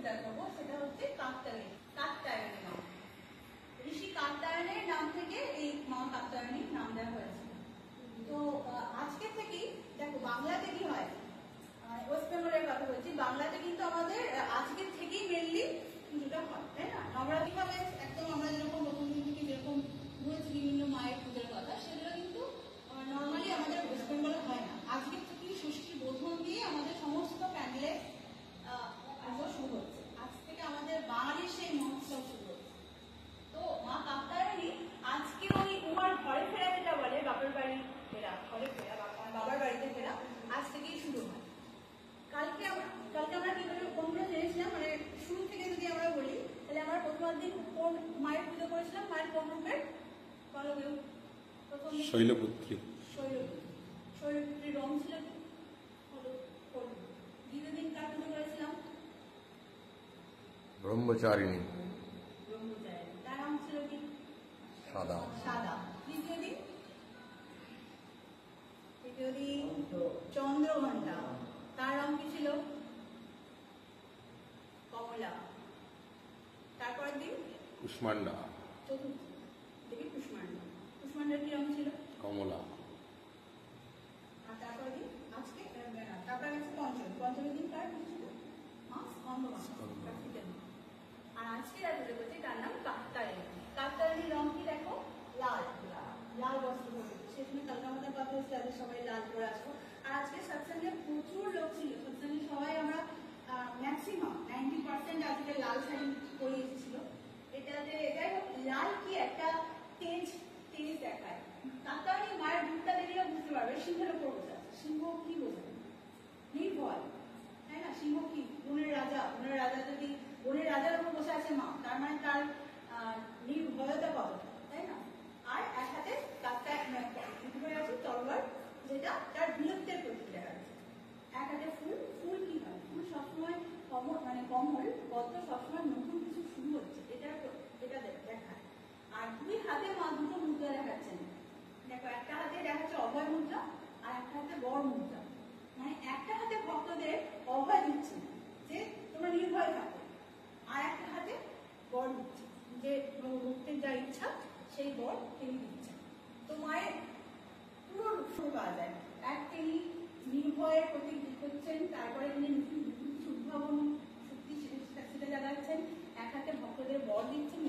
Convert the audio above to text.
দেখাবো সেটা হচ্ছে কাত্যায়নী মা। ঋষি কাত্যায়নের নাম থেকে এই মা কাত্যায়নীর নাম দেওয়া হয়েছে। তো আজকে থেকেই দেখো বাংলাতে কি হয়, ওয়েস্ট বেঙ্গলের কথা বলছি, বাংলাতে কিন্তু আমাদের আজকে থেকেই মেনলি পুজোটা হয়, তাই না? নবরাত্রি ভাবে একদম আমরা যেরকম প্রথম দিন থেকে যেরকম বলছি বিভিন্ন মায়ের পুজোর কথা, সেগুলো কিন্তু নর্মালি আমাদের ওয়েস্ট বেঙ্গলে হয় না। আজকে থেকেই ষষ্ঠী বোধন দিয়ে আমাদের সমস্ত প্যান্ডেলে পুজো শুরু হচ্ছে। আজ থেকে আমাদের বাঙালির সেই মহোৎসব শুরু হচ্ছে। তো মা কাত্যায়নী আজকে ওই উমার ঘরে ফেরা যেটা বলে, বাপের বাড়ি ফেরা, ঘরে ফেরা, বাবার বাড়িতে ফেরা, আজ থেকেই শুরু হয়। কালকে আমরা কিভাবে কোনগুলো জেনেছিলাম, মানে শুরু থেকে যদি আমরা বলি তাহলে আমরা প্রথম দিন কোন মায়ের পুজো করেছিলাম, মায়ের কোন রূপের বলো কেউ? প্রথম শৈলপুত্রী। শৈলপুত্রীর রং ছিল কি? দ্বিতীয় দিন কার পুজো করেছিলাম? ব্রহ্মচারিণী। তার রং ছিল কি? সাদা। তৃতীয় দিন চন্দ্রঘণ্টা, তার রং কি ছিল? কমলা। তারপর দিন কুষ্মান্ডা। চতুর্থ দেখি কুষ্মান্ডার কি রং ছিল? কমলা। আর তারপর দিন আজকে তারপর গেছে পঞ্চম দিন কার কি ছিল? আর আজকে যার পুজো করছে তার নাম কাত্যায়নী। কাত্যায়নীর রং কি দেখো? লাল বস্ত্র পরে। সেখানে কালকামাতার কথা হচ্ছে তাদের সবাই লাল পরে আসবো। আর আজকে সৎসঙ্গে প্রচুর লোক ছিল, সৎসঙ্গে সবাই আমরা ম্যাক্সিমাম 90% আজকে লাল শাড়ি পরে এসেছিল। এটাতে লাল কি একটা তেজ দেখায়। কাত্যায়নী মায়ের রূপটা দেখলে বুঝতে পারবে সিংহের উপর বসে আছে। সিংহ কি বোঝায়? নির্ভয়, তাই না? সিংহ কি? বনের রাজা যদি বনের রাজার উপর বসে আছে মা, তার মানে তার নির্ভয়তা কতটা, তাই না? আর এক হাতে আছে তরোয়ার, যেটা তার বীরত্বের প্রতীক দেখা যাচ্ছে। এক হাতে ফুল কি হয়? ফুল সবসময় কমল পদ্ম সবসময় নতুন কিছু শুরু হচ্ছে, এটা দেখায়। আর দুই হাতে মা দুটো মুদ্রা দেখাচ্ছেন। দেখো একটা হাতে দেখাচ্ছে অভয় মুদ্রা, আর একটা হাতে বড় মুদ্রা। মানে একটা হাতে ভক্তদের অভয় দিচ্ছে যে তোমরা নির্ভয় থাকো, আর একটা হাতে বর দিচ্ছে যে ভক্তের যা ইচ্ছা সেই বর তিনি দিচ্ছেন। তো মায়ের পুরো রূপ পাওয়া যায়। এক তিনি নির্ভয়ের প্রতীক হচ্ছেন, তারপরে তিনি নতুন কিছু উদ্ভাবন শক্তি সেটা জানাচ্ছেন, এক হাতে ভক্তদের বর দিচ্ছেন,